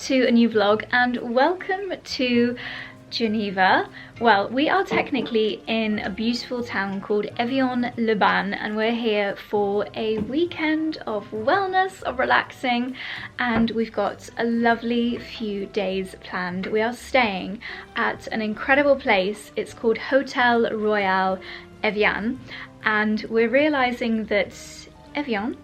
to a new vlog and welcome to Geneva. Well, we are technically in a beautiful town called Evian-les-Bains and we're here for a weekend of wellness, of relaxing, and we've got a lovely few days planned. We are staying at an incredible place. It's called Hôtel Royal Evian, and we're realizing that Evian,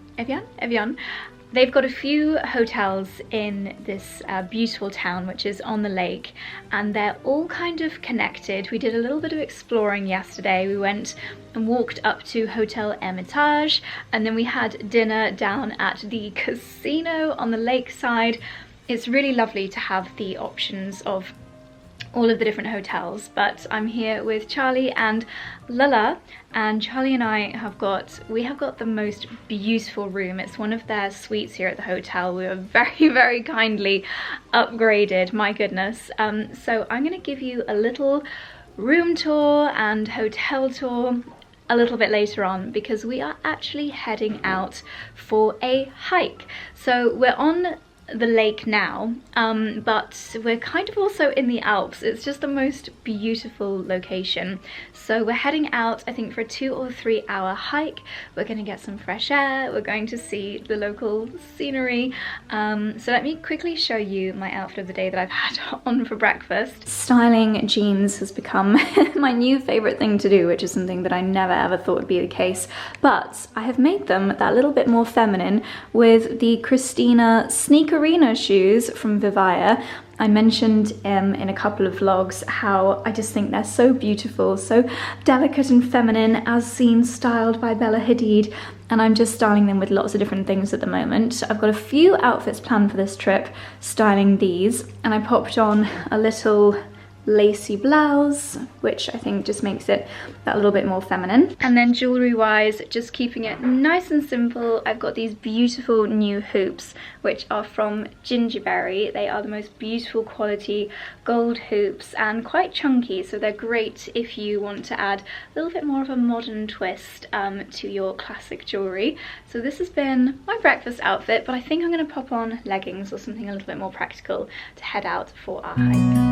they've got a few hotels in this beautiful town which is on the lake, and they're all kind of connected. We did a little bit of exploring yesterday. We went and walked up to Hotel Hermitage, and then we had dinner down at the casino on the lakeside. It's really lovely to have the options of all of the different hotels, but I'm here with Charlie and Lala, and Charlie and I have got the most beautiful room. It's one of their suites here at the hotel. We were very kindly upgraded, my goodness. So I'm gonna give you a little room tour and hotel tour a little bit later on, because we are actually heading out for a hike. So we're on the lake now, but we're kind of also in the Alps. It's just the most beautiful location. So we're heading out, I think, for a 2 or 3 hour hike. We're going to get some fresh air. We're going to see the local scenery. So let me quickly show you my outfit of the day that I've had on for breakfast. Styling jeans has become my new favorite thing to do, which is something that I never ever thought would be the case. But I have made them that little bit more feminine with the Christina sneaker arena shoes from 𝑭𝒊𝒏𝒅. I mentioned in a couple of vlogs how I just think they're so beautiful, so delicate and feminine, as seen styled by Bella Hadid, and I'm just styling them with lots of different things at the moment. I've got a few outfits planned for this trip, styling these, and I popped on a little lacy blouse, which I think just makes it that little bit more feminine. And then jewellery wise, just keeping it nice and simple, I've got these beautiful new hoops which are from Gingiberi. They are the most beautiful quality gold hoops and quite chunky, so they're great if you want to add a little bit more of a modern twist to your classic jewellery. So this has been my breakfast outfit, but I think I'm going to pop on leggings or something a little bit more practical to head out for our hike.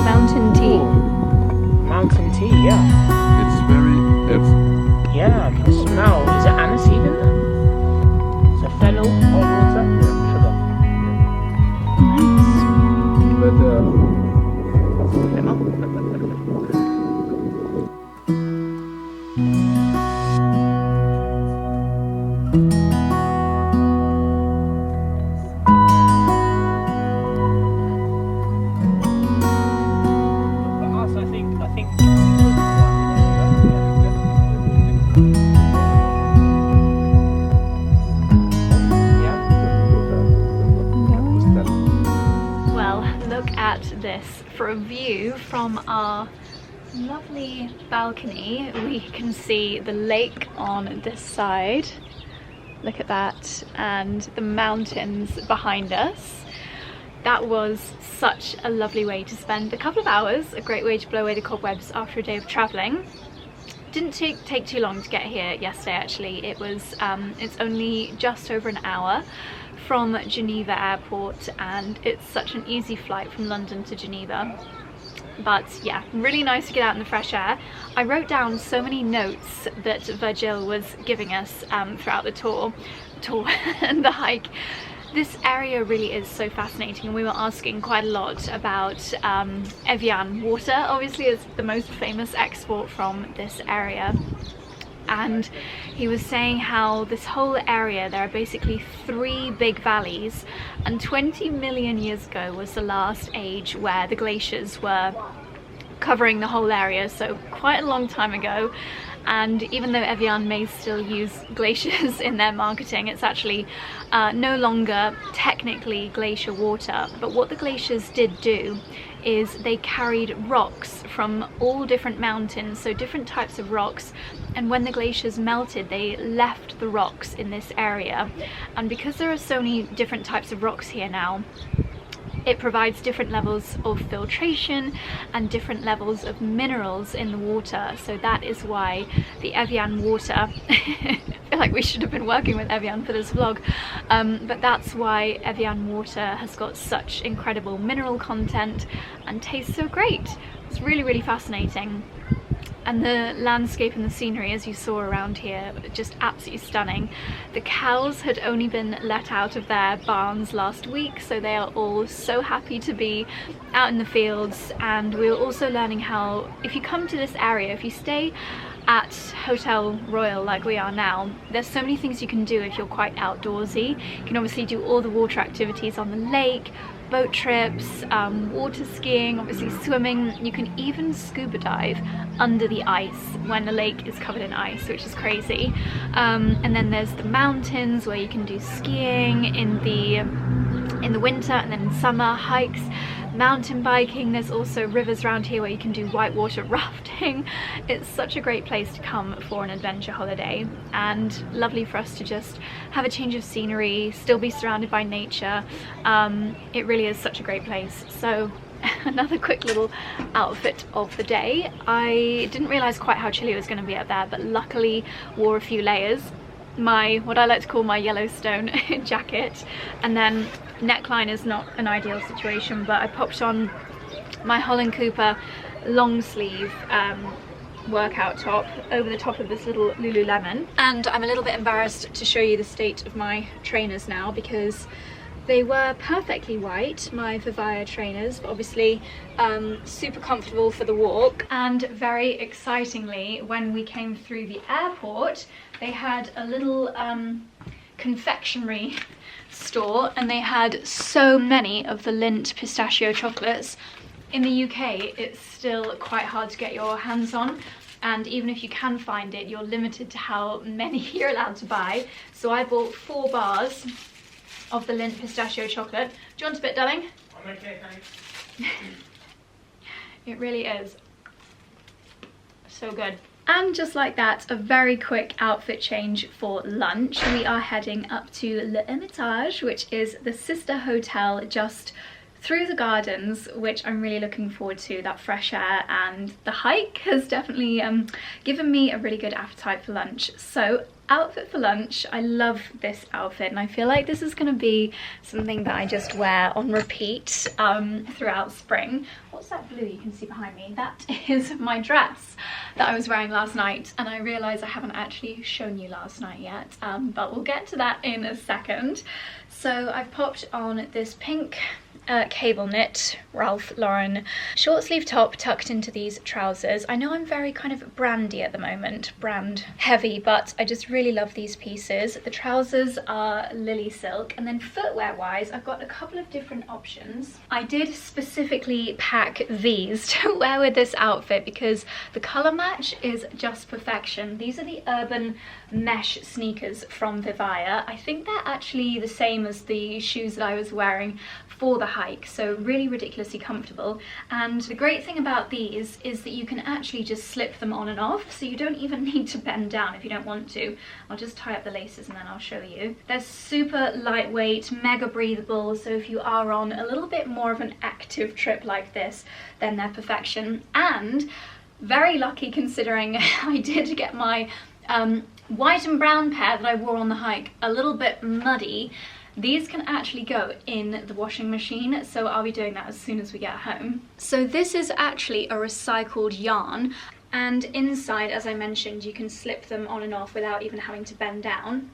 Mountain tea. Mountain tea, yeah. It's very... Yeah, I can smell. Is it aniseed in there? Is it fennel, hot water? Yeah, sugar. Nice. This for a view from our lovely balcony. We can see the lake on this side, look at that, and the mountains behind us. That was such a lovely way to spend a couple of hours, a great way to blow away the cobwebs after a day of traveling. Didn't take too long to get here yesterday actually. It was it's only just over an hour from Geneva airport, and it's such an easy flight from London to Geneva. But yeah, really nice to get out in the fresh air. I wrote down so many notes that Virgil was giving us throughout the tour and the hike. This area really is so fascinating, and we were asking quite a lot about Evian water. Obviously it's the most famous export from this area. And he was saying how this whole area, there are basically 3 big valleys, and 20 million years ago was the last age where the glaciers were covering the whole area, so quite a long time ago. And even though Evian may still use glaciers in their marketing, it's actually no longer technically glacier water. But what the glaciers did do is they carried rocks from all different mountains, so different types of rocks, and when the glaciers melted they left the rocks in this area, and because there are so many different types of rocks here now, it provides different levels of filtration and different levels of minerals in the water. So that is why the Evian water, I feel like we should have been working with Evian for this vlog, but that's why Evian water has got such incredible mineral content and tastes so great. It's really, really fascinating. And the landscape and the scenery, as you saw around here, just absolutely stunning. The cows had only been let out of their barns last week, so they are all so happy to be out in the fields. And we were also learning how, if you come to this area, if you stay at Hotel Royal like we are now, there's so many things you can do if you're quite outdoorsy. You can obviously do all the water activities on the lake, boat trips, water skiing, obviously swimming. You can even scuba dive under the ice when the lake is covered in ice, which is crazy. And then there's the mountains where you can do skiing in the winter, and then in summer hikes, mountain biking. There's also rivers around here where you can do whitewater rafting. It's such a great place to come for an adventure holiday, and lovely for us to just have a change of scenery, still be surrounded by nature. It really is such a great place. So another quick little outfit of the day. I didn't realize quite how chilly it was going to be up there, but luckily wore a few layers. My, what I like to call my Yellowstone jacket, and then neckline is not an ideal situation, but I popped on my Holland Cooper long sleeve workout top over the top of this little Lululemon. And I'm a little bit embarrassed to show you the state of my trainers now, because they were perfectly white, my 𝑭𝒊𝒅 trainers, but obviously super comfortable for the walk. And very excitingly, when we came through the airport, they had a little confectionery store, and they had so many of the Lindt pistachio chocolates. In the UK, it's still quite hard to get your hands on, and even if you can find it, you're limited to how many you're allowed to buy. So I bought 4 bars of the Lindt pistachio chocolate. Do you want a bit, darling? I'm okay, thanks. It really is so good. And just like that, a very quick outfit change for lunch. We are heading up to 𝑙'Hermitage, which is the sister hotel just through the gardens, which I'm really looking forward to. That fresh air and the hike has definitely given me a really good appetite for lunch. So outfit for lunch, I love this outfit, and I feel like this is going to be something that I just wear on repeat throughout spring. What's that blue you can see behind me? That is my dress that I was wearing last night, and I realise I haven't actually shown you last night yet, but we'll get to that in a second. So I've popped on this pink cable knit Ralph Lauren short sleeve top tucked into these trousers. I know I'm very kind of brandy at the moment, brand heavy, but I just really love these pieces. The trousers are lily silk, and then footwear wise I've got a couple of different options. I did specifically pack these to wear with this outfit because the colour match is just perfection. These are the urban mesh sneakers from 𝑭𝒊𝒅. I think they're actually the same as the shoes that I was wearing for the hike, so really ridiculously comfortable. And the great thing about these is that you can actually just slip them on and off, so you don't even need to bend down if you don't want to. I'll just tie up the laces and then I'll show you. They're super lightweight, mega breathable, so if you are on a little bit more of an active trip like this, then they're perfection. And very lucky considering I did get my white and brown pair that I wore on the hike a little bit muddy. These can actually go in the washing machine, so I'll be doing that as soon as we get home. So this is actually a recycled yarn, and inside, as I mentioned, you can slip them on and off without even having to bend down.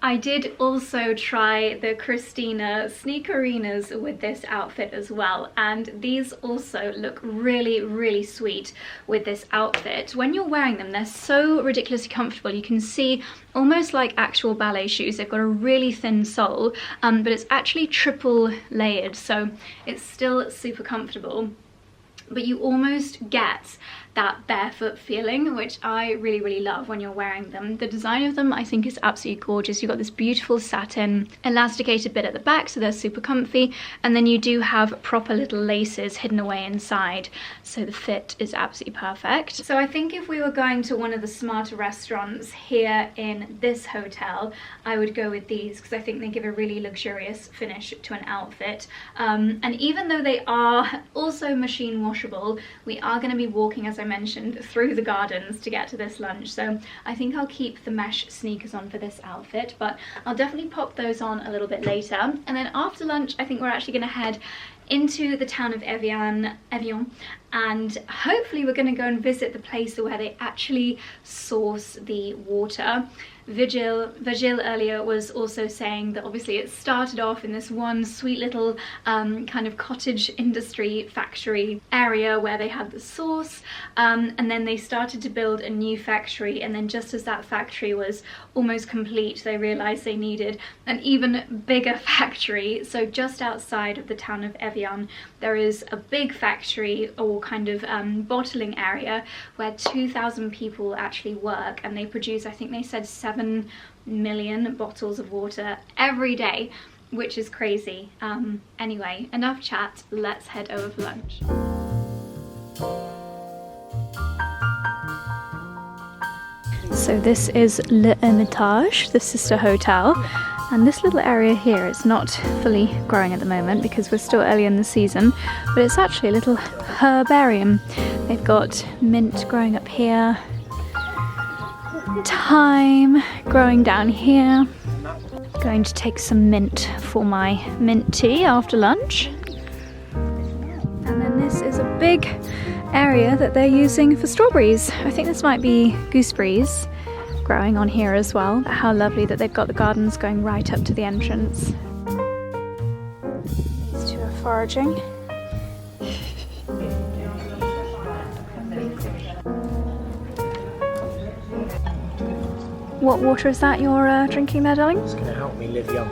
I did also try the Christina sneakerinas with this outfit as well, and these also look really, really sweet with this outfit. When you're wearing them, they're so ridiculously comfortable. You can see almost like actual ballet shoes. They've got a really thin sole, but it's actually triple layered, so it's still super comfortable. But you almost get that barefoot feeling, which I really, really love when you're wearing them. The design of them I think is absolutely gorgeous. You've got this beautiful satin elasticated bit at the back, so they're super comfy, and then you do have proper little laces hidden away inside, so the fit is absolutely perfect. So I think if we were going to one of the smarter restaurants here in this hotel, I would go with these because I think they give a really luxurious finish to an outfit. And even though they are also machine washable, we are going to be walking, as I mentioned, through the gardens to get to this lunch, so I think I'll keep the mesh sneakers on for this outfit, but I'll definitely pop those on a little bit later. And then after lunch I think we're actually going to head into the town of Evian, and hopefully we're going to go and visit the place where they actually source the water. Virgil earlier was also saying that obviously it started off in this one sweet little kind of cottage industry factory area where they had the source, and then they started to build a new factory, and then just as that factory was almost complete they realized they needed an even bigger factory. So just outside of the town of Evian there is a big factory, or kind of bottling area, where 2,000 people actually work, and they produce, I think they said 7 million bottles of water every day, which is crazy. Anyway, enough chat, let's head over for lunch. So this is 𝑭𝒊𝒏𝒅, the sister hotel, and this little area here is not fully growing at the moment because we're still early in the season, but it's actually a little herbarium. They've got mint growing up here, thyme growing down here. Going to take some mint for my mint tea after lunch. And then this is a big area that they're using for strawberries. I think this might be gooseberries growing on here as well. How lovely that they've got the gardens going right up to the entrance. These two are foraging. What water is that you're drinking there, darling? It's going to help me live young.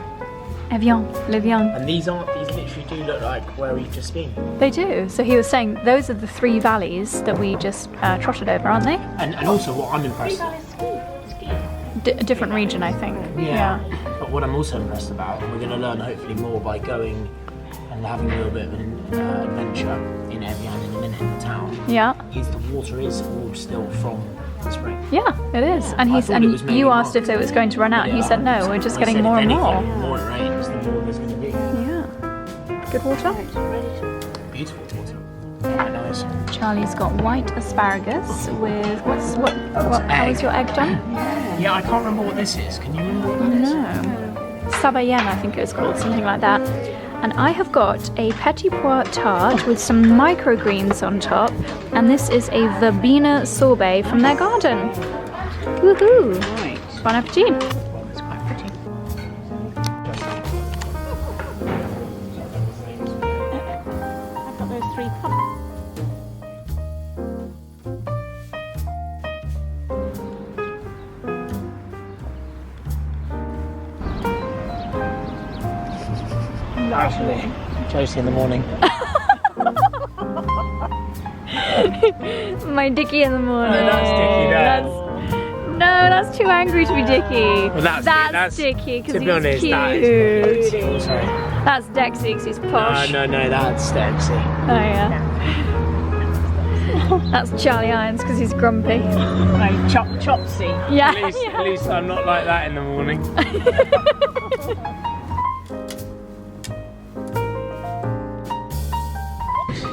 Evian, live young. And these literally do look like where we've just been. They do. So he was saying those are the 3 valleys that we just trotted over, aren't they? And also what I'm impressed A different region, I think. Yeah. But what I'm also impressed about, and we're going to learn hopefully more by going and having a little bit of an adventure in Evian in a minute in the town. Yeah. Is the water is all still from the spring. Yeah, it is. And you asked if it was going to run out, and he said no, we're just getting more and more. The more it rains, the more there's going to be. Yeah. Good water? Beautiful water. Quite nice. Charlie's got white asparagus with how is your egg done? Yeah, I can't remember what this is. Can you remember what that is? No. 𝑭𝒊𝒏𝒅, I think it was called, something like that. And I have got a petit pois tart with some microgreens on top, and this is a 𝑭𝒂𝒂𝒕 sorbet from their garden. Woohoo! Right. Bon appetit! That's quite pretty. I've got those 3 cups. Actually, Josie in the morning. My Dickie in the morning. Oh, that's Dickie, that's too angry to be Dickie. Well, that's Dickie because he's honest, cute. that is sorry. That's Dexy because he's posh. No, that's Dexy. Oh yeah. That's Charlie Irons because he's grumpy. Like Chopsy. Yeah. At least I'm not like that in the morning.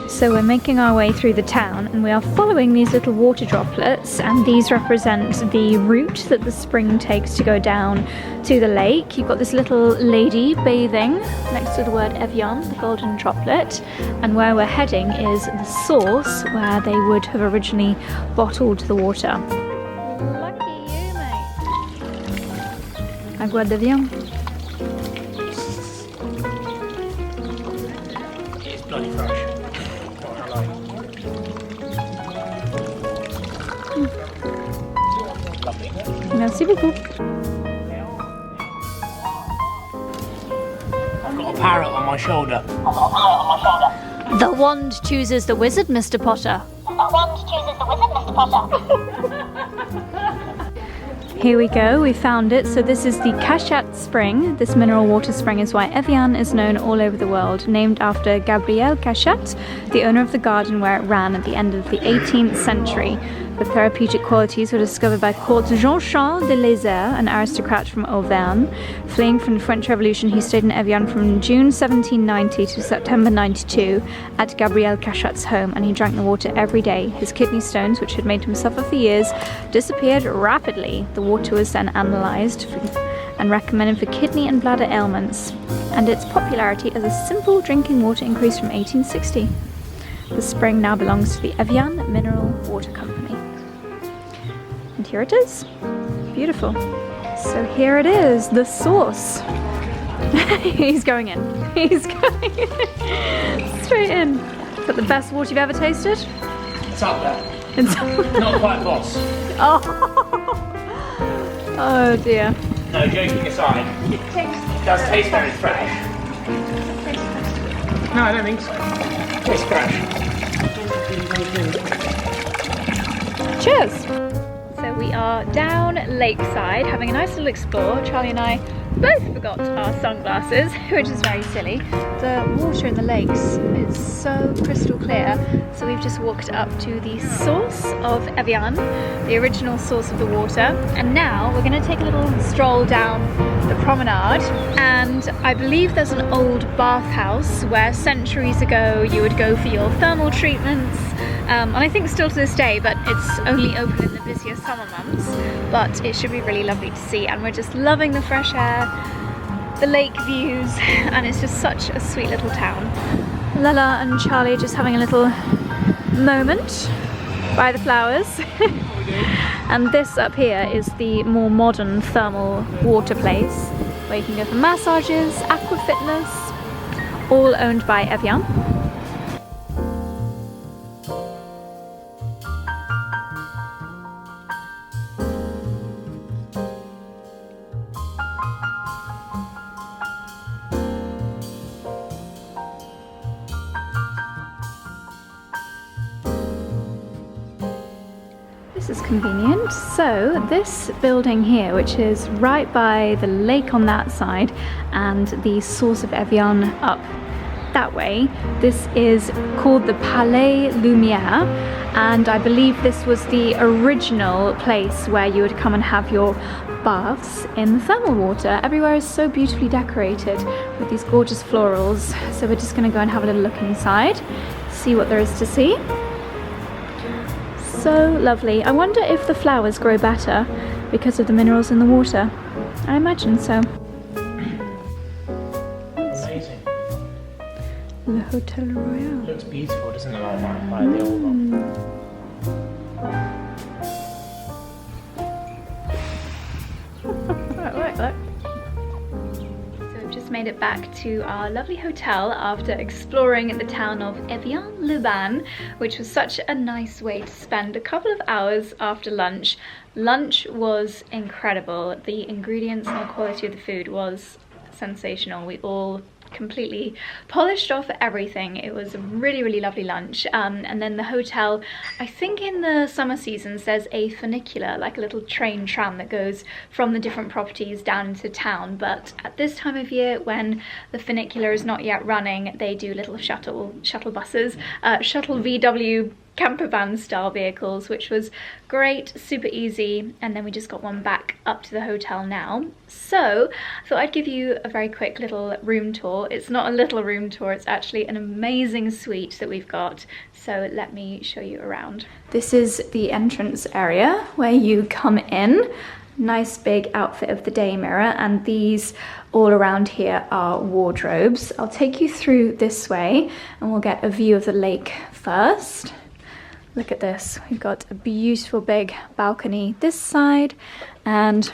So we're making our way through the town, and we are following these little water droplets, and these represent the route that the spring takes to go down to the lake. You've got this little lady bathing next to the word Evian, the golden droplet, and where we're heading is the source where they would have originally bottled the water. Lucky you, mate. 𝑭𝒂𝒕 d'Evian. It's bloody fresh. Merci beaucoup. I've got a parrot on my shoulder. The wand chooses the wizard, Mr. Potter. That round chooses the wizard, Mr. Pressure. Here we go, we found it. So this is the 𝑭𝒂𝒕 spring. This mineral water spring is why Evian is known all over the world, named after Gabriel 𝑭𝒂𝒕, the owner of the garden where it ran at the end of the 18th century. The therapeutic qualities were discovered by Comte Jean-Charles de Layzère, an aristocrat from Auvergne. Fleeing from the French Revolution, he stayed in Evian from June 1790 to September 92 at Gabriel 𝑭𝒂𝒕's home, and he drank the water every day. His kidney stones, which had made him suffer for years, disappeared rapidly. The water was then analysed and recommended for kidney and bladder ailments, and its popularity as a simple drinking water increased from 1860. The spring now belongs to the Evian Mineral Water Company. And here it is. Beautiful. So here it is, the source. He's going in. He's going in. Straight in. Is that the best water you've ever tasted? It's up there. It's Not quite boss. Oh. Oh dear. No, joking aside, it does taste very fresh. No, I don't think so. It tastes fresh. Cheers! So we are down lakeside having a nice little explore. Charlie and I both forgot our sunglasses, which is very silly. The water in the lakes is so crystal clear, so we've just walked up to the source of Evian, the original source of the water, and now we're going to take a little stroll down the promenade, and I believe there's an old bathhouse where centuries ago you would go for your thermal treatments, and I think still to this day, but it's only open in the busier summer months, but it should be really lovely to see, and we're just loving the fresh air, the lake views, and it's just such a sweet little town. Lala and Charlie just having a little moment by the flowers. And this up here is the more modern thermal water place where you can go for massages, aqua fitness, all owned by Evian. This is convenient. So this building here, which is right by the lake on that side and the source of Evian up that way, this is called the Palais Lumière, and I believe this was the original place where you would come and have your baths in the thermal water. Everywhere is so beautifully decorated with these gorgeous florals, so we're just going to go and have a little look inside, see what there is to see. So lovely. I wonder if the flowers grow better because of the minerals in the water. I imagine so. Amazing. Le Hotel Royal. Looks beautiful, doesn't it? Like the old one. Look. So we've just made it back to our lovely hotel after exploring the town of Evian-le-Bain, which was such a nice way to spend a couple of hours after lunch. Lunch was incredible. The ingredients and the quality of the food was sensational. We all completely polished off everything. It was a really, really lovely lunch. And then the hotel, I think in the summer seasons there's a funicular, like a little train tram that goes from the different properties down into town, but at this time of year when the funicular is not yet running, they do little shuttle buses, shuttle VW camper van style vehicles, which was great, super easy, and then we just got one back up to the hotel now. So I thought I'd give you a very quick little room tour. It's not a little room tour, it's actually an amazing suite that we've got, so let me show you around. This is the entrance area where you come in. Nice big outfit of the day mirror, and these all around here are wardrobes. I'll take you through this way and we'll get a view of the lake first. Look at this, we've got a beautiful big balcony this side, and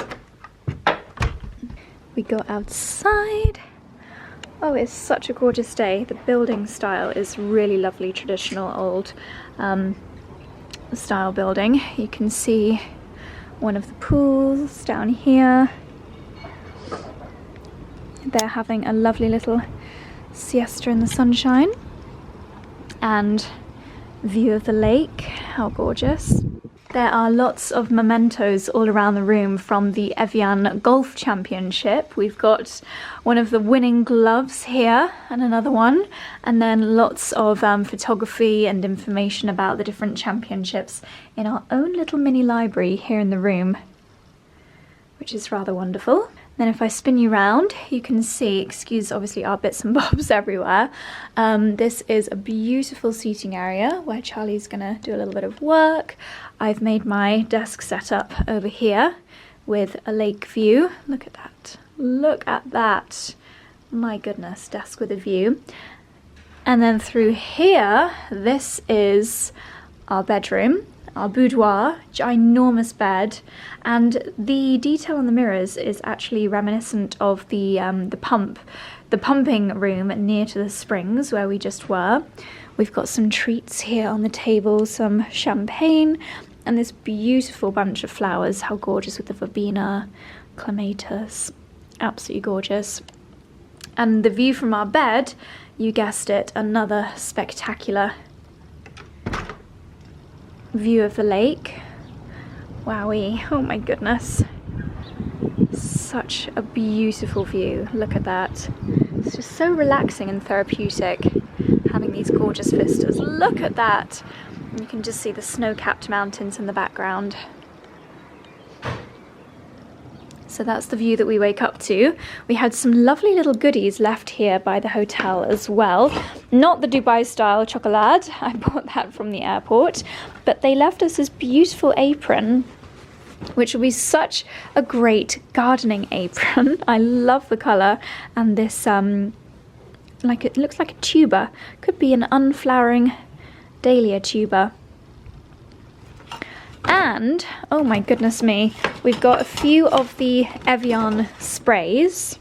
we go outside. Oh, it's such a gorgeous day. The building style is really lovely, traditional old style building. You can see one of the pools down here. They're having a lovely little siesta in the sunshine, and View of the lake, how gorgeous. There are lots of mementos all around the room from the Evian Golf Championship. We've got one of the winning gloves here and another one, and then lots of photography and information about the different championships in our own little mini library here in the room, which is rather wonderful. Then if I spin you round, you can see, excuse obviously our bits and bobs everywhere, this is a beautiful seating area where Charlie's gonna do a little bit of work. I've made my desk setup over here with a lake view. Look at that, look at that. My goodness, desk with a view. And then through here, this is our bedroom. Our boudoir, ginormous bed, and the detail on the mirrors is actually reminiscent of the pumping room near to the springs where we just were. We've got some treats here on the table, some champagne, and this beautiful bunch of flowers. How gorgeous, with the verbena, clematis, absolutely gorgeous. And the view from our bed, you guessed it, another spectacular view of the lake. Wowee, oh my goodness, such a beautiful view. Look at that, it's just so relaxing and therapeutic having these gorgeous vistas. Look at that, you can just see the snow-capped mountains in the background. So that's the view that we wake up to. We had some lovely little goodies left here by the hotel as well. Not the Dubai style chocolate, I bought that from the airport, but they left us this beautiful apron, which will be such a great gardening apron. I love the colour, and this like, it looks like a tuber, could be an unflowering dahlia tuber. And, oh my goodness me, we've got a few of the Evian sprays.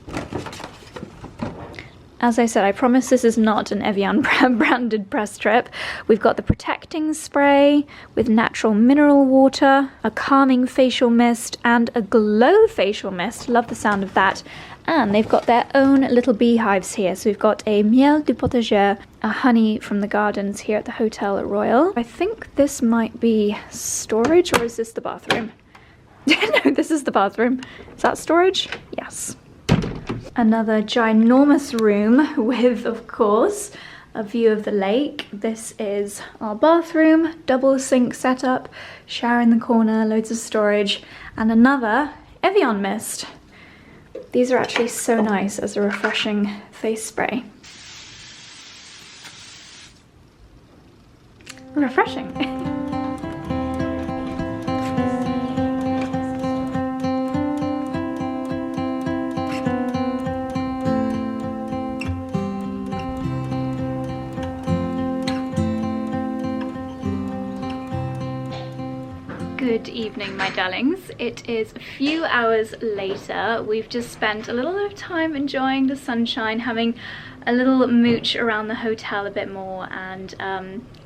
As I said, I promise this is not an Evian branded press strip. We've got the protecting spray with natural mineral water, a calming facial mist, and a glow facial mist. Love the sound of that. And they've got their own little beehives here. So we've got a miel du potager, a honey from the gardens here at the Hotel Royal. I think this might be storage, or is this the bathroom? No, this is the bathroom. Is that storage? Yes. Another ginormous room with, of course, a view of the lake. This is our bathroom, double sink setup, shower in the corner, loads of storage, and another Evian mist. These are actually so nice as a refreshing face spray. Refreshing. Good evening, my darlings. It is a few hours later. We've just spent a little bit of time enjoying the sunshine, having a little mooch around the hotel a bit more, and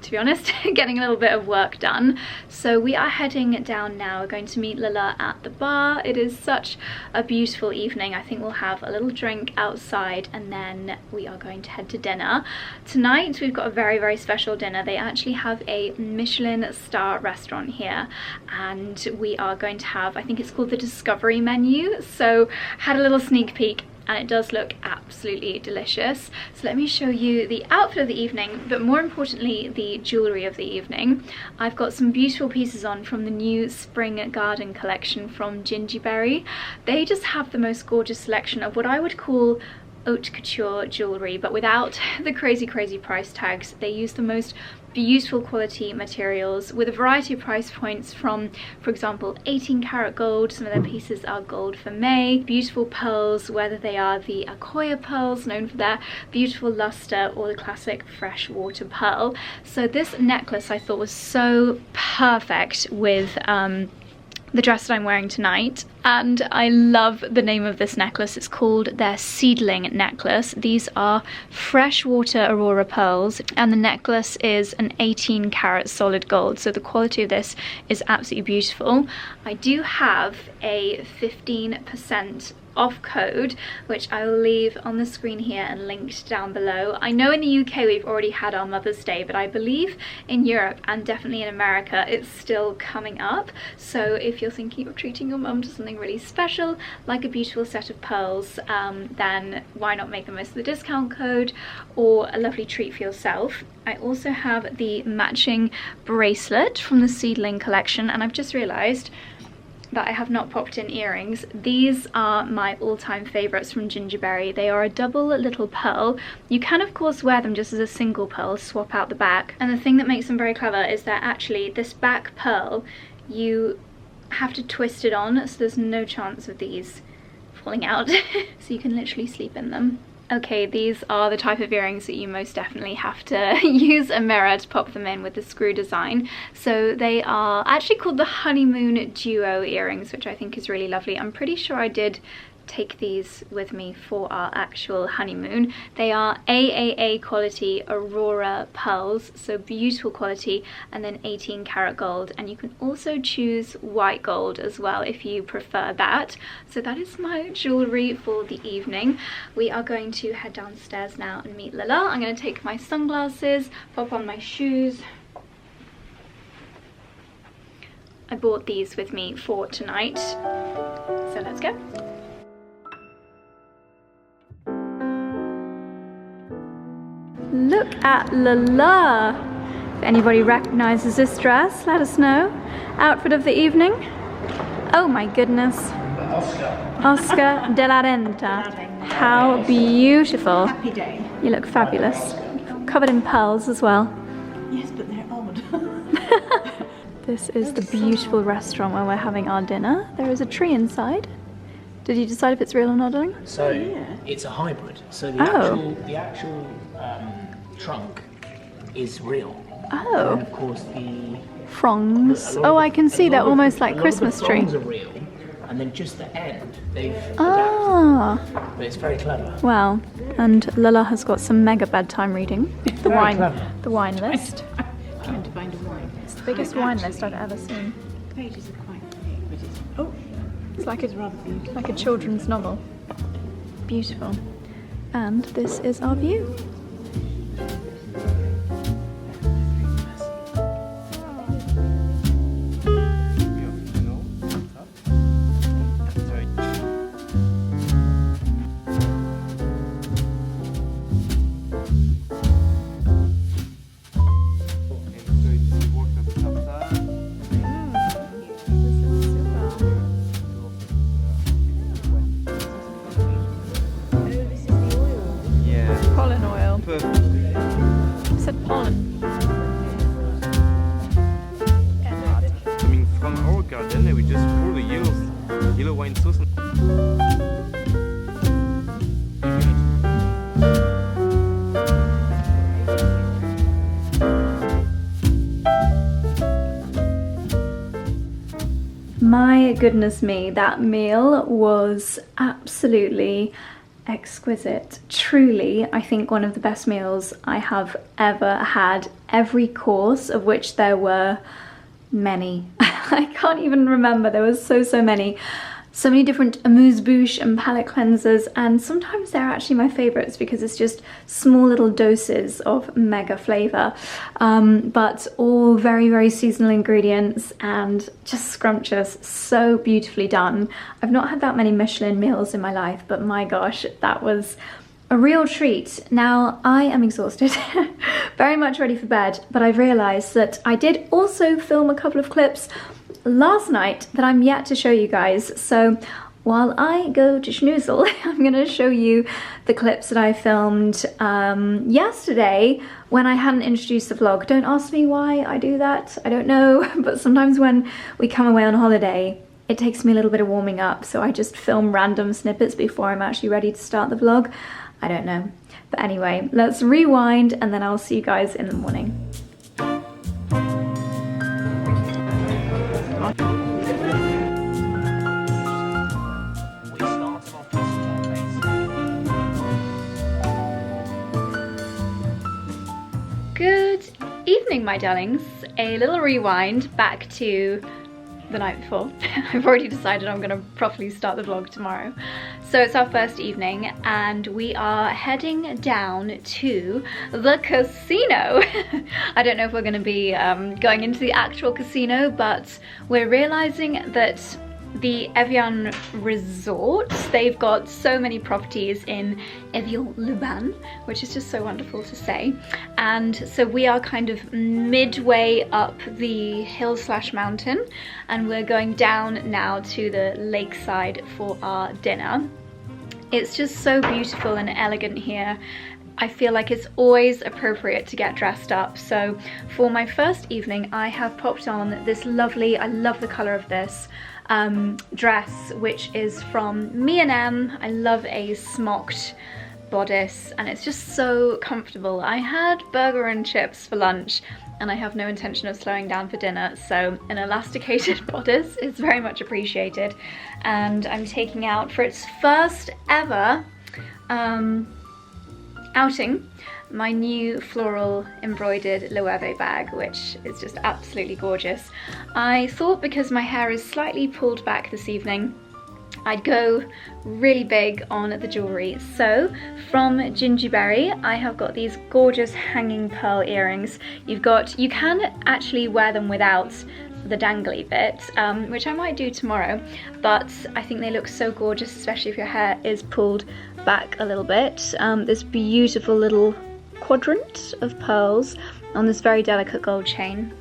to be honest, getting a little bit of work done. So we are heading down now. We're going to meet Lila at the bar. It is such a beautiful evening. I think we'll have a little drink outside, and then we are going to head to dinner. Tonight we've got a very, very special dinner. They actually have a Michelin star restaurant here, and we are going to have, I think it's called the Discovery menu. So had a little sneak peek, and it does look absolutely delicious. So let me show you the outfit of the evening, but more importantly, the jewellery of the evening. I've got some beautiful pieces on from the new Spring Garden collection from Gingiberi. They just have the most gorgeous selection of what I would call haute couture jewellery, but without the crazy price tags. They use the most beautiful quality materials with a variety of price points, from, for example, 18 karat gold. Some of their pieces are gold for May. Beautiful pearls, whether they are the Akoya pearls, known for their beautiful luster, or the classic freshwater pearl. So this necklace I thought was so perfect with the dress that I'm wearing tonight, and I love the name of this necklace. It's called their seedling necklace. These are freshwater aurora pearls, and the necklace is an 18 karat solid gold, so the quality of this is absolutely beautiful. I do have a 15% off code, which I will leave on the screen here and linked down below. I know in the UK we've already had our Mother's Day, but I believe in Europe and definitely in America it's still coming up. So if you're thinking of treating your mum to something really special, like a beautiful set of pearls, then why not make the most of the discount code, or a lovely treat for yourself. I also have the matching bracelet from the Seedling collection, and I've just realised that I have not popped in earrings. These are my all-time favourites from Gingiberi. They are a double little pearl. You can of course wear them just as a single pearl, swap out the back. And the thing that makes them very clever is that actually this back pearl, you have to twist it on, so there's no chance of these falling out. So you can literally sleep in them. Okay, these are the type of earrings that you most definitely have to use a mirror to pop them in with the screw design. So they are actually called the Honeymoon Duo earrings, which I think is really lovely. I'm pretty sure I did take these with me for our actual honeymoon. They are AAA quality Aurora pearls, so beautiful quality, and then 18 karat gold, and you can also choose white gold as well if you prefer that. So that is my jewellery for the evening. We are going to head downstairs now and meet Lala. I'm going to take my sunglasses, pop on my shoes. I bought these with me for tonight, so let's go. Look at Lala! If anybody recognises this dress, let us know. Outfit of the evening. Oh my goodness. 𝑭𝒆𝒂𝒕 de la Renta. How beautiful. Happy day. You look fabulous. Covered in pearls as well. Yes, but they're odd. This is the beautiful restaurant where we're having our dinner. There is a tree inside. Did you decide if it's real or not, darling? So it's a hybrid. So the actual trunk is real. Oh. And of course the Frongs. Oh, I can see they're almost like Christmas tree. The frongs are real, and then just the end they've adapted. But it's very clever. Wow. And Lala has got some mega bedtime reading. The wine list. Trying to find a wine. It's the biggest wine list I've ever seen. The pages are quite big, but it's... Oh! It's like rather beautiful. like a children's novel. Beautiful. And this is our view. My goodness me, that meal was absolutely exquisite. Truly, I think one of the best meals I have ever had. Every course, of which there were many. I can't even remember, there was so many. So many different amuse-bouche and palate cleansers, and sometimes they're actually my favorites because it's just small little doses of mega flavor, but all very seasonal ingredients and just scrumptious, so beautifully done. I've not had that many Michelin meals in my life, but my gosh, that was a real treat. Now I am exhausted, very much ready for bed, but I've realized that I did also film a couple of clips last night that I'm yet to show you guys. So while I go to schnoozle, I'm gonna show you the clips that I filmed yesterday when I hadn't introduced the vlog. Don't ask me why I do that, I don't know, but sometimes when we come away on holiday, it takes me a little bit of warming up, so I just film random snippets before I'm actually ready to start the vlog. I don't know. But anyway, let's rewind and then I'll see you guys in the morning. evening, my darlings. A little rewind back to the night before. I've already decided I'm going to properly start the vlog tomorrow. So it's our first evening and we are heading down to the casino. I don't know if we're going to be going into the actual casino, but we're realizing that the Evian resort, they've got so many properties in 𝑭𝒊𝒏𝒅, which is just so wonderful to say. And so we are kind of midway up the hill/mountain and we're going down now to the lakeside for our dinner. It's just so beautiful and elegant here. I feel like it's always appropriate to get dressed up. So for my first evening, I have popped on this lovely, I love the color of this, dress, which is from 𝑚. I love a smocked bodice and it's just so comfortable. I had burger and chips for lunch and I have no intention of slowing down for dinner, so an elasticated bodice is very much appreciated. And I'm taking out, for its first ever outing, my new floral embroidered 𝑭𝒊𝒏𝒅 bag, which is just absolutely gorgeous. I thought because my hair is slightly pulled back this evening, I'd go really big on the jewellery. So from Gingiberi, I have got these gorgeous hanging pearl earrings. You can actually wear them without the dangly bit, which I might do tomorrow, but I think they look so gorgeous, especially if your hair is pulled back a little bit. This beautiful little quadrant of pearls on this very delicate gold chain.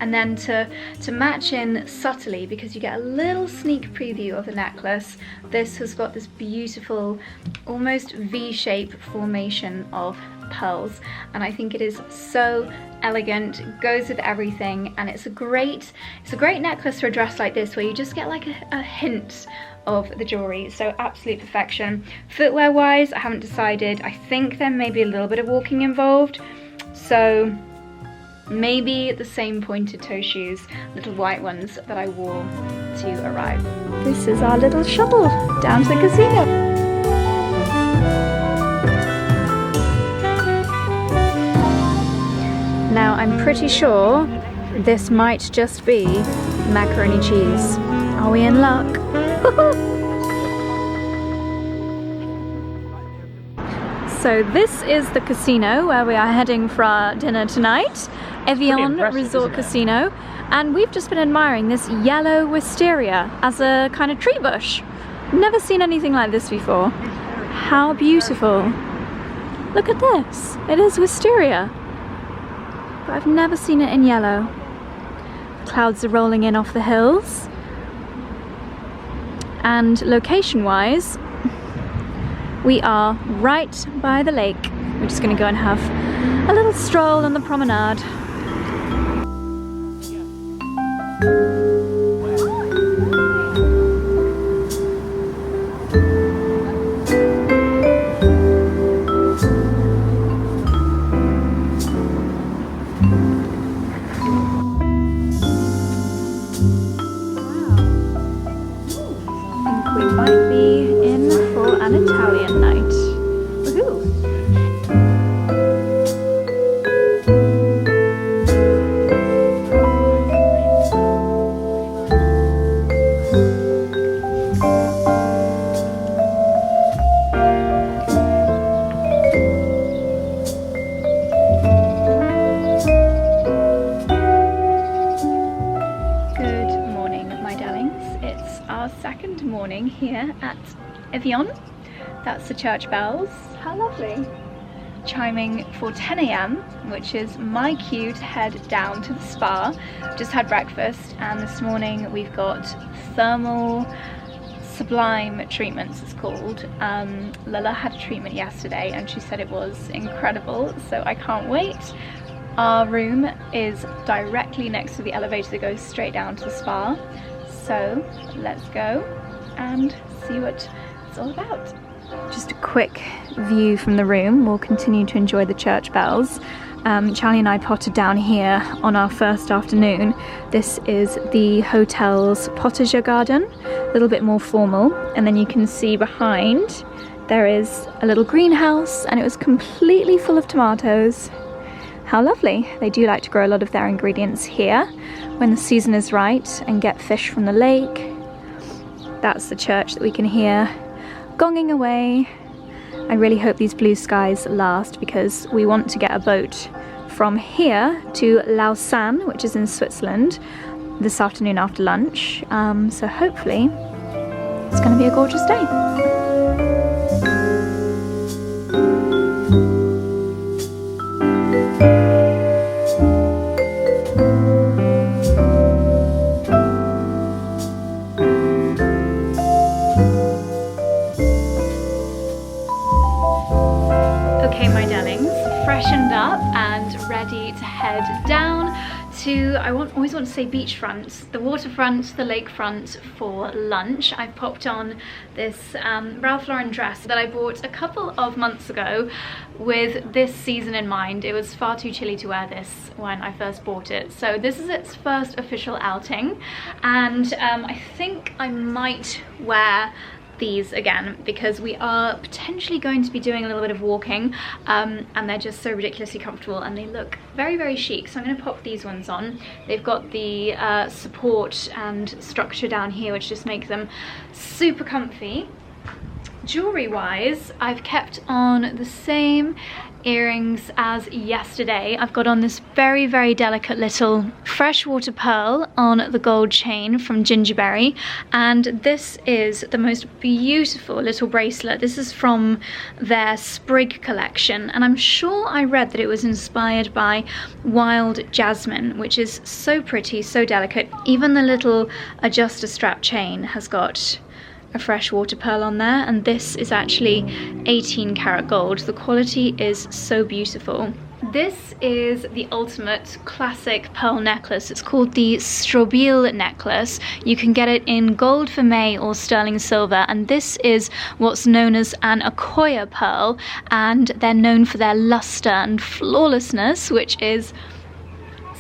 And then to match in subtly, because you get a little sneak preview of the necklace, this has got this beautiful, almost V-shape formation of pearls, and I think it is so elegant, goes with everything, and it's a great necklace for a dress like this where you just get like a hint of the jewellery. So absolute perfection. Footwear wise, I haven't decided. I think there may be a little bit of walking involved, so maybe the same pointed toe shoes, little white ones that I wore to arrive. This is our little shuttle down to the casino. Now I'm pretty sure this might just be macaroni cheese. Are we in luck? So this is the casino where we are heading for our dinner tonight. Evian Resort Casino, and we've just been admiring this yellow wisteria as a kind of tree bush. Never seen anything like this before. How beautiful. Look at this. It is wisteria, but I've never seen it in yellow. Clouds are rolling in off the hills, and location wise we are right by the lake. We're just going to go and have a little stroll on the promenade. Here at Evian. That's the church bells. How lovely. Chiming for 10 AM, which is my cue to head down to the spa. Just had breakfast, and this morning we've got thermal sublime treatments, it's called. Lala had a treatment yesterday and she said it was incredible, so I can't wait. Our room is directly next to the elevator that goes straight down to the spa, so let's go and see what it's all about. Just a quick view from the room. We'll continue to enjoy the church bells. Charlie and I potted down here on our first afternoon. This is the hotel's potager garden, a little bit more formal, and then you can see behind there is a little greenhouse, and it was completely full of tomatoes. how lovely. They do like to grow a lot of their ingredients here when the season is right and get fish from the lake. That's the church that we can hear gonging away. I really hope these blue skies last because we want to get a boat from here to Lausanne, which is in Switzerland, this afternoon after lunch. So hopefully it's going to be a gorgeous day. Okay, my darlings, freshened up and ready to head down to, always want to say beachfront, the waterfront, the lakefront for lunch. I popped on this Ralph Lauren dress that I bought a couple of months ago with this season in mind. It was far too chilly to wear this when I first bought it. So this is its first official outing, and I think I might wear these again because we are potentially going to be doing a little bit of walking, and they're just so ridiculously comfortable and they look very, very chic. So I'm going to pop these ones on. They've got the support and structure down here, which just makes them super comfy. Jewellery wise, I've kept on the same earrings as yesterday. I've got on this very, very delicate little freshwater pearl on the gold chain from Gingiberi, and this is the most beautiful little bracelet. This is from their Sprig collection, and I'm sure I read that it was inspired by 𝑭𝒊𝒏𝒅, which is so pretty, so delicate. Even the little adjuster strap chain has got a freshwater pearl on there, and this is actually 18 karat gold. The quality is so beautiful. This is the ultimate classic pearl necklace. It's called the 𝑭𝒊𝒏𝒅 necklace. You can get it in gold for May or sterling silver, and this is what's known as an Accoya pearl, and they're known for their luster and flawlessness, which is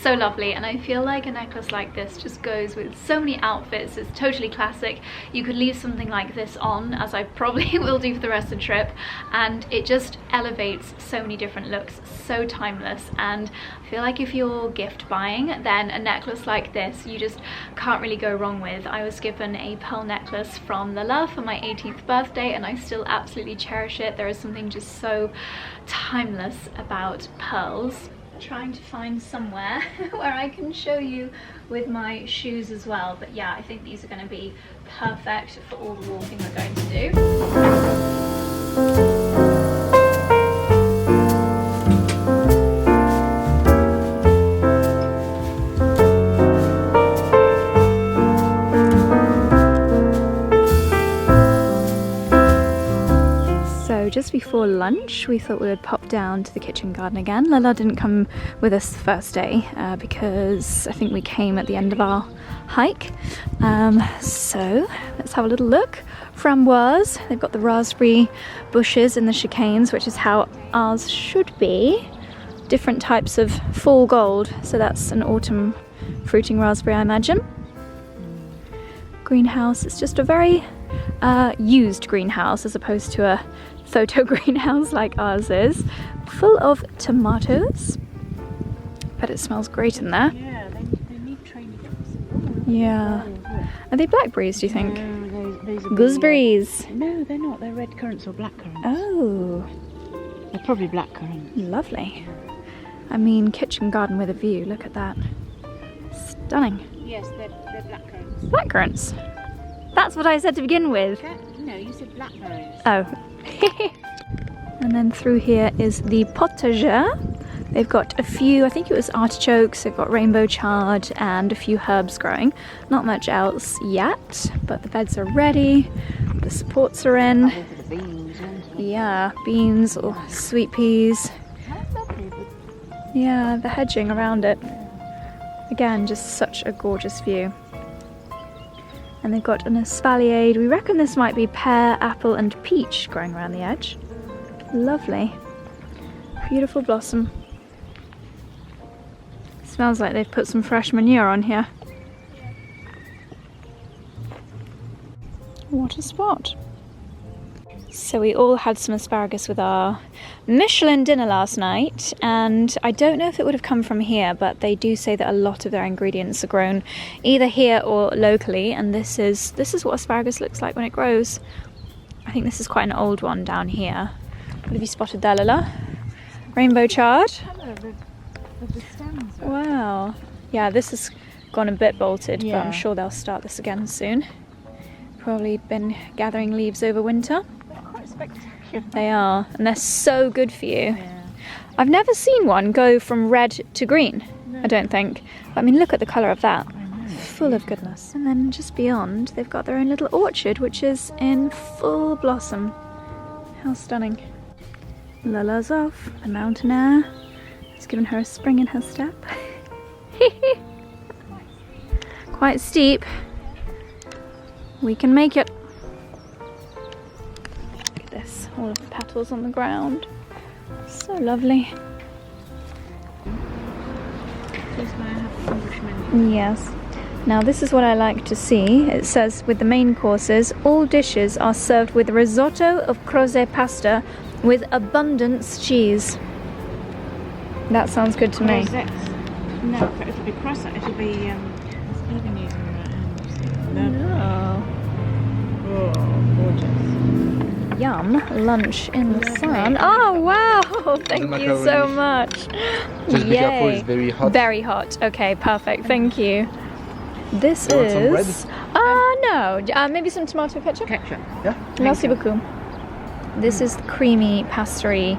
so lovely. And I feel like a necklace like this just goes with so many outfits. It's totally classic. You could leave something like this on, as I probably will do for the rest of the trip, and it just elevates so many different looks, so timeless. And I feel like if you're gift buying, then a necklace like this you just can't really go wrong with. I was given a pearl necklace from 𝑙𝑎 for my 18th birthday and I still absolutely cherish it. There is something just so timeless about pearls. Trying to find somewhere where I can show you with my shoes as well, but yeah, I think these are going to be perfect for all the walking we're going to do. Just before lunch, we thought we would pop down to the kitchen garden again. 𝑙𝑎 didn't come with us the first day because I think we came at the end of our hike. So let's have a little look. Framboise, they've got the raspberry bushes in the chicanes, which is how ours should be. Different types of fall gold, so that's an autumn fruiting raspberry, I imagine. Greenhouse, it's just a very used greenhouse as opposed to a photo greenhouse like ours is, full of tomatoes. Bet it smells great in there. Yeah, they need training. Yeah. Are they blackberries, do you think? No, those are gooseberries. No, they're not. They're red currants or black currants. Oh. They're probably black currants. Lovely. I mean, kitchen garden with a view. Look at that. Stunning. Yes, they're black currants. Black currants. That's what I said to begin with. No, you said blackberries. Oh. And then through here is the potager. They've got a few, I think it was artichokes, they've got rainbow chard and a few herbs growing. Not much else yet, but the beds are ready, the supports are in. The beans, yeah, beans or sweet peas. Yeah, the hedging around it. Again, just such a gorgeous view. And they've got an espalier. We reckon this might be pear, apple and peach growing around the edge. Lovely. Beautiful blossom. Smells like they've put some fresh manure on here. What a spot. So we all had some asparagus with our Michelin dinner last night, and I don't know if it would have come from here, but they do say that a lot of their ingredients are grown either here or locally, and this is what asparagus looks like when it grows. I think this is quite an old one down here. What have you spotted there, Lila? Rainbow chard? Wow. Yeah, this has gone a bit bolted, but I'm sure they'll start this again soon. Probably been gathering leaves over winter. Quite spectacular. They are, and they're so good for you. Yeah. I've never seen one go from red to green, I don't think. But, I mean, look at the colour of that. Full of goodness. And then just beyond, they've got their own little orchard, which is in full blossom. How stunning. Lala's off, the mountain air. It's given her a spring in her step. Quite steep. We can make it. Look at this, all of the petals on the ground. So lovely. Yes. Now this is what I like to see. It says with the main courses, all dishes are served with risotto of 𝑭𝒆𝒂𝒕 pasta with abundance cheese. That sounds good to me. No, it'll be croissant. It'll be even using Oh. Oh, gorgeous. Yum, lunch in the sun. Oh wow, thank you so much. Just be careful, it's very hot. Very hot, okay, perfect, thank you. This You want some is... no, maybe some tomato ketchup? Ketchup. Yeah? Merci beaucoup. This is the creamy pastry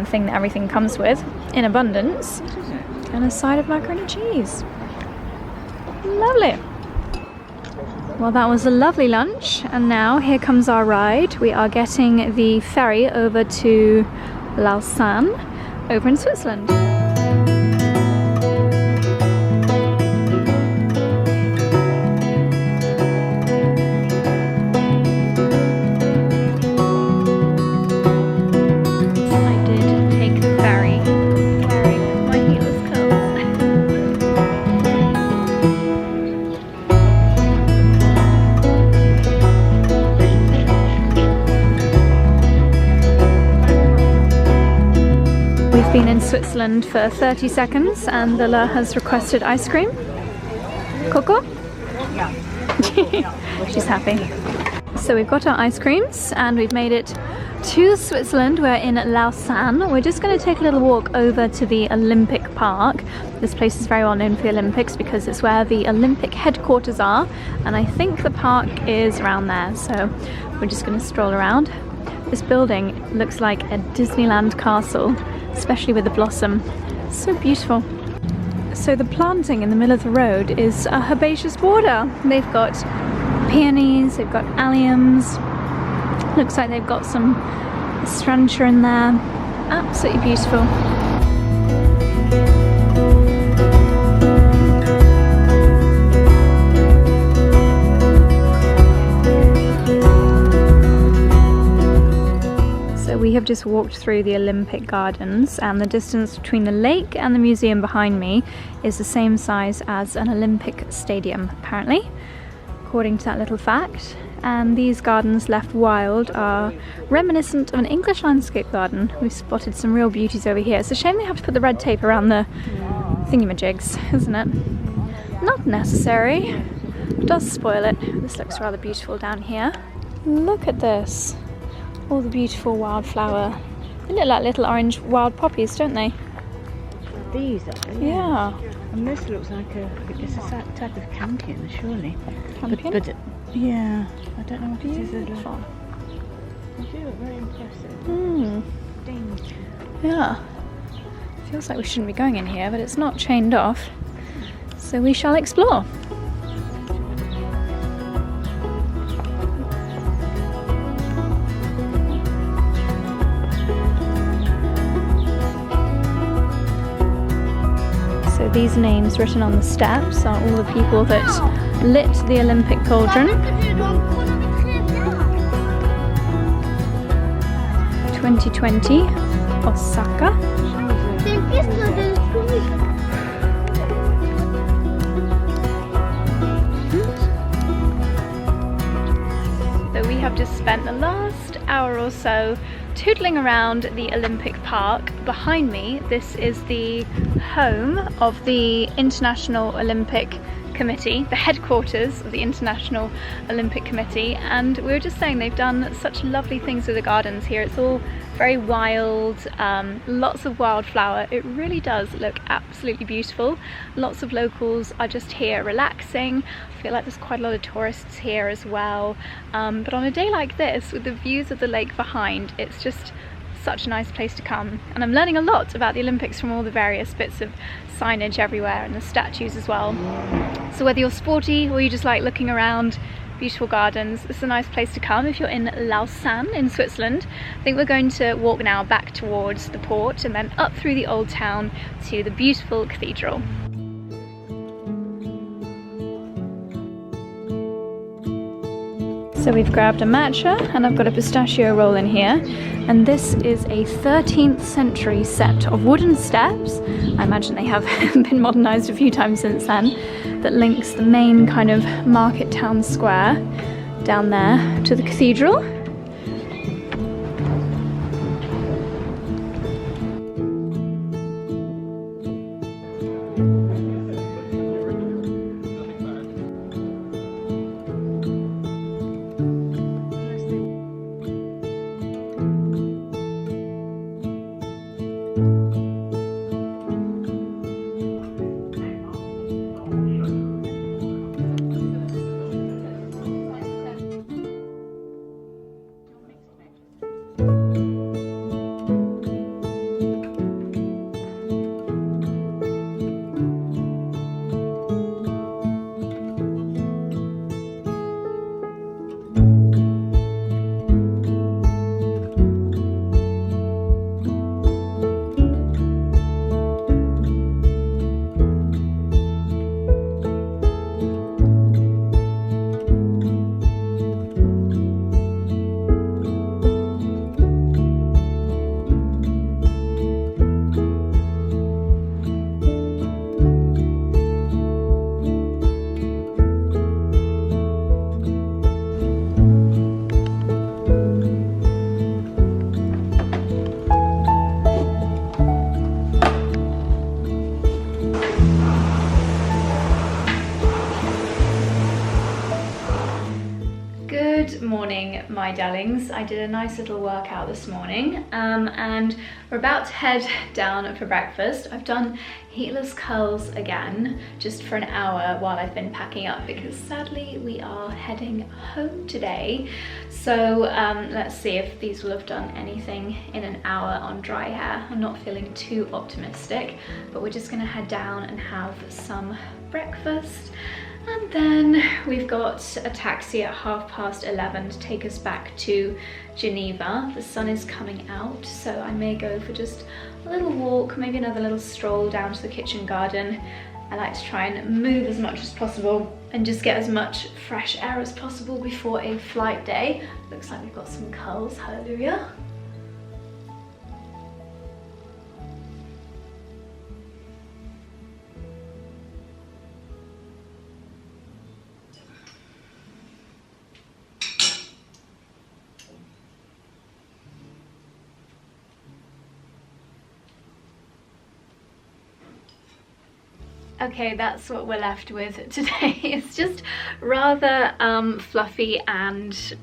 thing that everything comes with in abundance. What is it? And a side of macaroni and cheese. Lovely. Well, that was a lovely lunch, and now here comes our ride. We are getting the ferry over to Lausanne, over in Switzerland. Been in Switzerland for 30 seconds and Lila has requested ice cream. Coco? Yeah. She's happy. So we've got our ice creams and we've made it to Switzerland. We're in Lausanne. We're just going to take a little walk over to the Olympic Park. This place is very well known for the Olympics because it's where the Olympic headquarters are, and I think the park is around there, so we're just going to stroll around. This building looks like a Disneyland castle, especially with the blossom. So beautiful. So the planting in the middle of the road is a herbaceous border. They've got peonies, they've got alliums. Looks like they've got some Strawtop in there. Absolutely beautiful. We have just walked through the Olympic Gardens, and the distance between the lake and the museum behind me is the same size as an Olympic stadium, apparently, according to that little fact. And these gardens left wild are reminiscent of an English landscape garden. We've spotted some real beauties over here. It's a shame they have to put the red tape around the thingamajigs, isn't it? Not necessary. It does spoil it. This looks rather beautiful down here. Look at this. All the beautiful wildflower. They look like little orange wild poppies, don't they? These are, yeah. And this looks like it's a type of campion, surely. Campion? But yeah, I don't know what it is. Beautiful. They do look very impressive. Hmm. Ding. Yeah. Feels like we shouldn't be going in here, but it's not chained off. So we shall explore. These names written on the steps are all the people that lit the Olympic cauldron. 2020, Osaka. So we have just spent the last hour or so tootling around the Olympic Park. Behind me, this is the home of the International Olympic Committee, the headquarters of the International Olympic Committee, and we were just saying they've done such lovely things with the gardens here. It's all very wild, lots of wildflower. It really does look absolutely beautiful. Lots of locals are just here relaxing. I feel like there's quite a lot of tourists here as well, but on a day like this with the views of the lake behind, it's just such a nice place to come. And I'm learning a lot about the Olympics from all the various bits of signage everywhere and the statues as well. So whether you're sporty or you just like looking around beautiful gardens, this is a nice place to come if you're in Lausanne in Switzerland. I think we're going to walk now back towards the port and then up through the old town to the beautiful cathedral. So we've grabbed a matcha and I've got a pistachio roll in here, and this is a 13th century set of wooden steps. I imagine they have been modernised a few times since then, that links the main kind of market town square down there to the cathedral. Good morning, my darlings. I did a nice little workout this morning and we're about to head down for breakfast. I've done heatless curls again just for an hour while I've been packing up because sadly we are heading home today. So let's see if these will have done anything in an hour on dry hair. I'm not feeling too optimistic, but we're just gonna head down and have some breakfast. And then we've got a taxi at 11:30 to take us back to Geneva. The sun is coming out, so I may go for just a little walk, maybe another little stroll down to the kitchen garden. I like to try and move as much as possible and just get as much fresh air as possible before a flight day. Looks like we've got some curls, hallelujah. Okay, that's what we're left with today. It's just rather fluffy and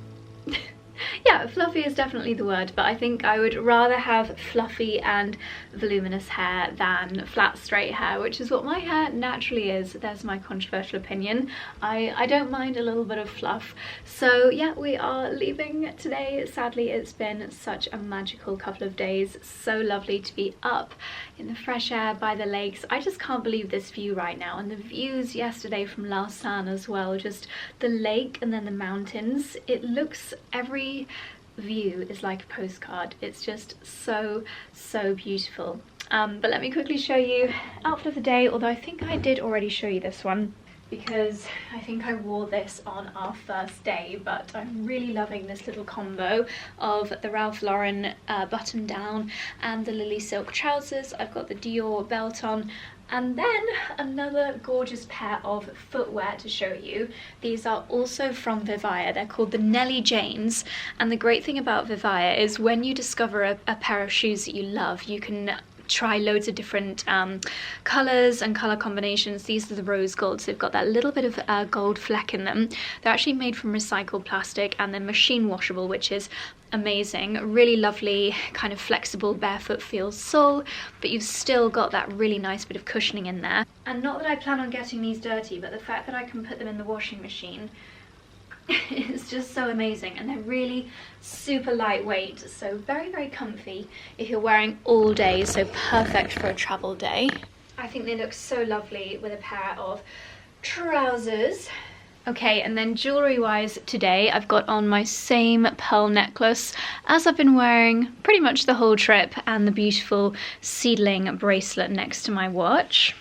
yeah, fluffy is definitely the word, but I think I would rather have fluffy and voluminous hair than flat straight hair, which is what my hair naturally is. There's my controversial opinion. I don't mind a little bit of fluff. So yeah, we are leaving today. Sadly, it's been such a magical couple of days. So lovely to be up in the fresh air by the lakes. I just can't believe this view right now, and the views yesterday from Lausanne as well, just the lake and then the mountains. It looks, every view is like a postcard. It's just so beautiful. But let me quickly show you outfit of the day, although I think I did already show you this one because I think I wore this on our first day, but I'm really loving this little combo of the Ralph Lauren button down and the Lily silk trousers. I've got the Dior belt on, and then another gorgeous pair of footwear to show you. These are also from 𝑭𝒊𝒅. They're called the Nelly Janes, and the great thing about 𝑭𝒊𝒅 is when you discover a pair of shoes that you love, you can try loads of different colours and colour combinations. These are the rose golds. They've got that little bit of gold fleck in them. They're actually made from recycled plastic, and they're machine washable, which is amazing. Really lovely kind of flexible barefoot feel sole, but you've still got that really nice bit of cushioning in there. And not that I plan on getting these dirty, but the fact that I can put them in the washing machine it's just so amazing, and they're really super lightweight, so very, very comfy if you're wearing all day, so perfect for a travel day. I think they look so lovely with a pair of trousers. Okay, and then jewellery wise today I've got on my same pearl necklace as I've been wearing pretty much the whole trip, and the beautiful seedling bracelet next to my watch.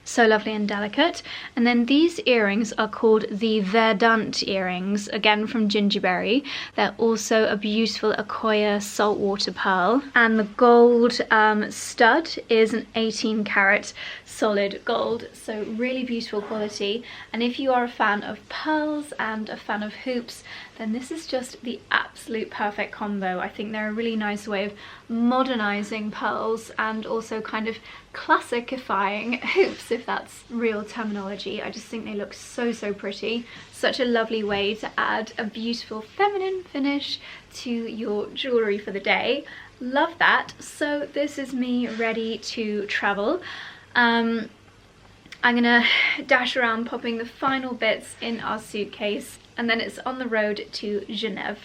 So lovely and delicate. And then these earrings are called the Verdant earrings, again from Gingiberi. They're also a beautiful Accoya saltwater pearl, and the gold stud is an 18-carat solid gold, so really beautiful quality. And if you are a fan of pearls and a fan of hoops, then this is just the absolute perfect combo. I think they're a really nice way of modernizing pearls and also kind of classicifying hoops, if that's real terminology. I just think they look so, so pretty. Such a lovely way to add a beautiful feminine finish to your jewellery for the day. Love that. So this is me ready to travel. I'm gonna dash around popping the final bits in our suitcase, and then it's on the road to Genève.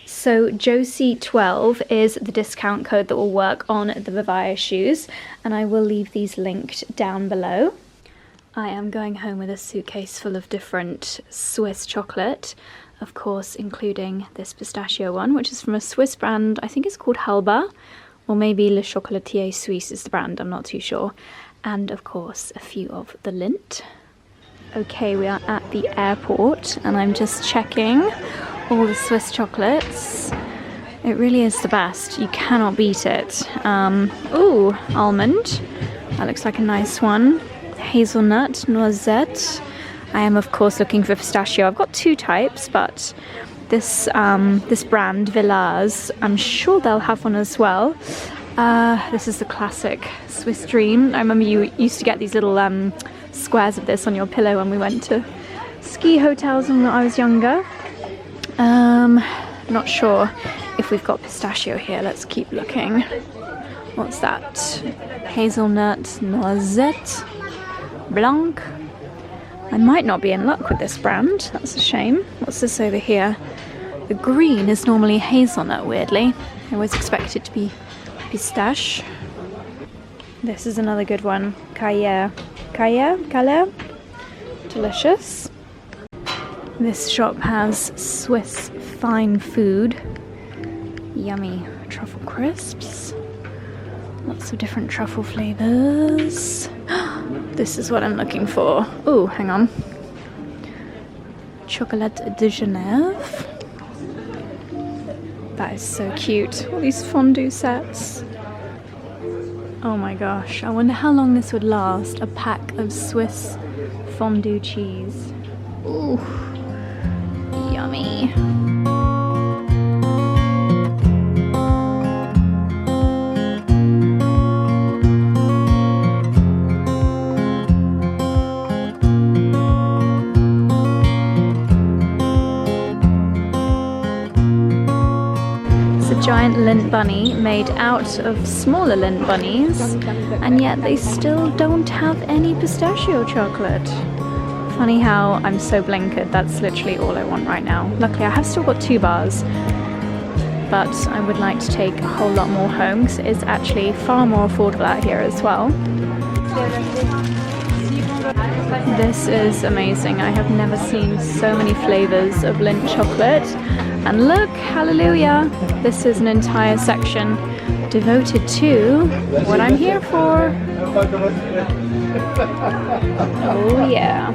So Josie12 is the discount code that will work on the 𝑭𝒊𝒅 shoes, and I will leave these linked down below. I am going home with a suitcase full of different Swiss chocolate, of course including this pistachio one, which is from a Swiss brand. I think it's called 𝑭𝒊𝒏𝒅, or maybe �le Chocolatier Suisse is the brand, I'm not too sure. And of course a few of the Lindt. Okay, we are at the airport and I'm just checking all the Swiss chocolates. It really is the best, you cannot beat it. Ooh, almond, that looks like a nice one. Hazelnut, noisette. I am of course looking for pistachio. I've got two types, but this brand, Villars, I'm sure they'll have one as well. This is the classic Swiss dream. I remember you used to get these little squares of this on your pillow when we went to ski hotels when I was younger. Not sure if we've got pistachio here. Let's keep looking. What's that? Hazelnut, noisette, blanc. I might not be in luck with this brand. That's a shame. What's this over here? The green is normally hazelnut, weirdly. I always expect it to be pistache. This is another good one. 𝑭𝒊𝒅. Delicious. This shop has Swiss fine food. Yummy truffle crisps. Lots of different truffle flavors. This is what I'm looking for. Oh, hang on. Chocolat de Genève. That is so cute. All these fondue sets. Oh my gosh, I wonder how long this would last. A pack of Swiss fondue cheese. Ooh, yummy. Giant Lindt bunny made out of smaller Lindt bunnies, and yet they still don't have any pistachio chocolate. Funny how I'm so blinkered. That's literally all I want right now. Luckily I have still got 2 bars, but I would like to take a whole lot more home because it is actually far more affordable out here as well. This is amazing. I have never seen so many flavors of Lindt chocolate. And look, hallelujah, this is an entire section devoted to what I'm here for. Oh yeah.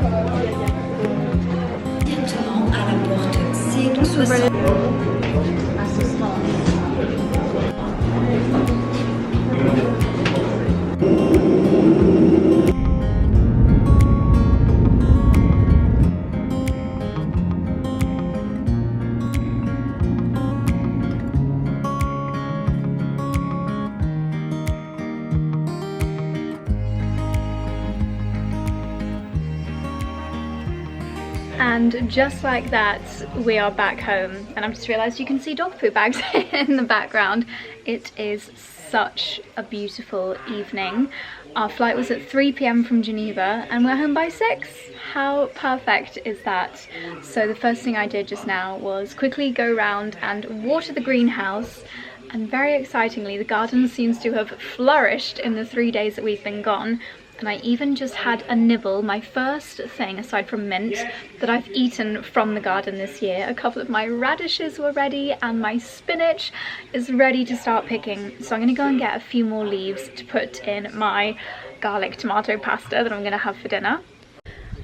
And just like that, we are back home. And I've just realised you can see dog food bags in the background. It is such a beautiful evening. Our flight was at 3 p.m. from Geneva and we're home by 6. How perfect is that? So the first thing I did just now was quickly go round and water the greenhouse. And very excitingly, the garden seems to have flourished in the 3 days that we've been gone. And I even just had a nibble, my first thing aside from mint that I've eaten from the garden this year. A couple of my radishes were ready and my spinach is ready to start picking. So I'm going to go and get a few more leaves to put in my garlic tomato pasta that I'm going to have for dinner.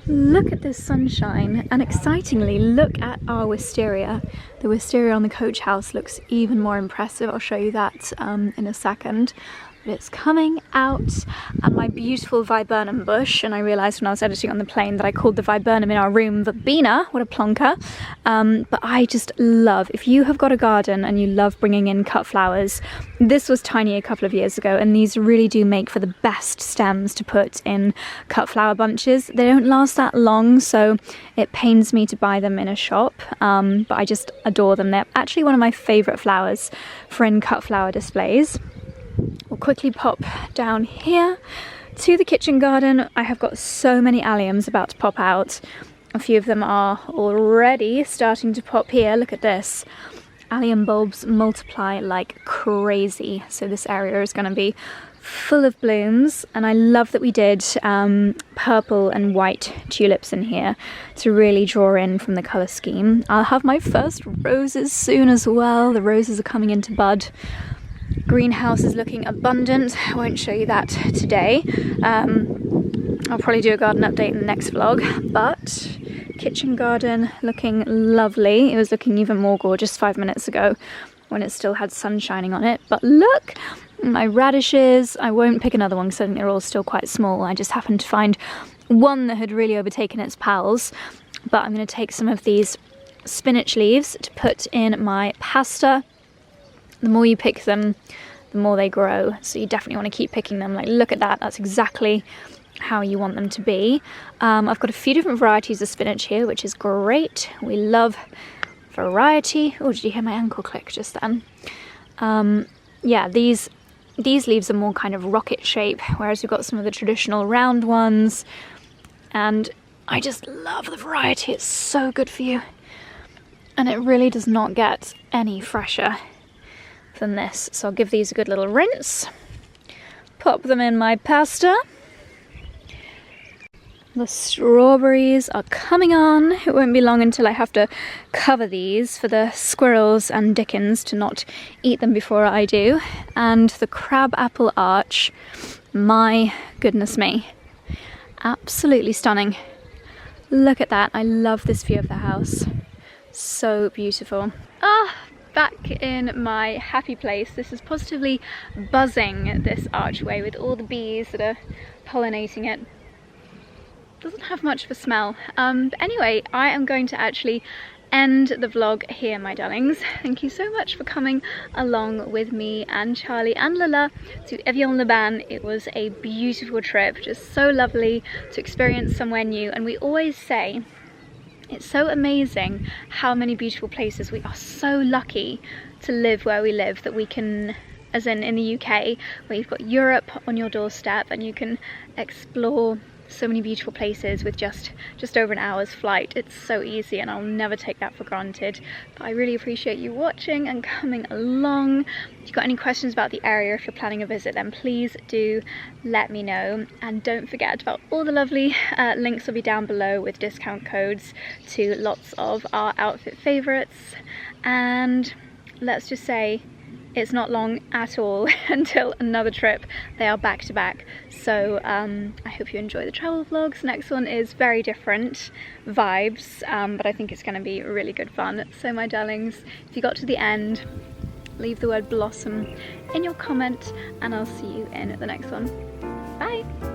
Look at this sunshine, and excitingly, look at our wisteria. The wisteria on the coach house looks even more impressive. I'll show you that in a second. But it's coming out, and my beautiful viburnum bush, and I realised when I was editing on the plane that I called the viburnum in our room verbena, what a plonker. But I just love, if you have got a garden and you love bringing in cut flowers, this was tiny a couple of years ago, and these really do make for the best stems to put in cut flower bunches. They don't last that long, so it pains me to buy them in a shop, but I just adore them. They're actually one of my favourite flowers for in cut flower displays. We'll quickly pop down here to the kitchen garden. I have got so many alliums about to pop out. A few of them are already starting to pop here. Look at this. Allium bulbs multiply like crazy. So this area is going to be full of blooms, and I love that we did purple and white tulips in here to really draw in from the colour scheme. I'll have my first roses soon as well. The roses are coming into bud. Greenhouse is looking abundant. I won't show you that today. I'll probably do a garden update in the next vlog, but kitchen garden looking lovely. It was looking even more gorgeous 5 minutes ago when it still had sun shining on it. But look, my radishes. I won't pick another one because I think they're all still quite small. I just happened to find one that had really overtaken its pals. But I'm going to take some of these spinach leaves to put in my pasta. The more you pick them, the more they grow. So you definitely want to keep picking them. Like, look at that. That's exactly how you want them to be. I've got a few different varieties of spinach here, which is great. We love variety. Oh, did you hear my ankle click just then? Yeah, these leaves are more kind of rocket shape, whereas we've got some of the traditional round ones. And I just love the variety. It's so good for you. And it really does not get any fresher than this. So I'll give these a good little rinse, pop them in my pasta. The strawberries are coming on. It won't be long until I have to cover these for the squirrels and Dickens to not eat them before I do. And the crab apple arch, my goodness me, absolutely stunning. Look at that. I love this view of the house. So beautiful. Back in my happy place. This is positively buzzing, this archway, with all the bees that are pollinating it. Doesn't have much of a smell. But anyway, I am going to actually end the vlog here, my darlings. Thank you so much for coming along with me and Charlie and Lala to Evian-les-Bains. It was a beautiful trip, just so lovely to experience somewhere new. And we always say, it's so amazing how many beautiful places. We are so lucky to live where we live, that we can, as in the UK, where you've got Europe on your doorstep and you can explore so many beautiful places with just over an hour's flight. It's so easy, and I'll never take that for granted. But I really appreciate you watching and coming along. If you've got any questions about the area, if you're planning a visit, then please do let me know. And don't forget about all the lovely links will be down below with discount codes to lots of our outfit favorites. And let's just say it's not long at all until another trip. They are back to back. So I hope you enjoy the travel vlogs. Next one is very different vibes, but I think it's going to be really good fun. So my darlings, if you got to the end, leave the word blossom in your comment and I'll see you in the next one. Bye!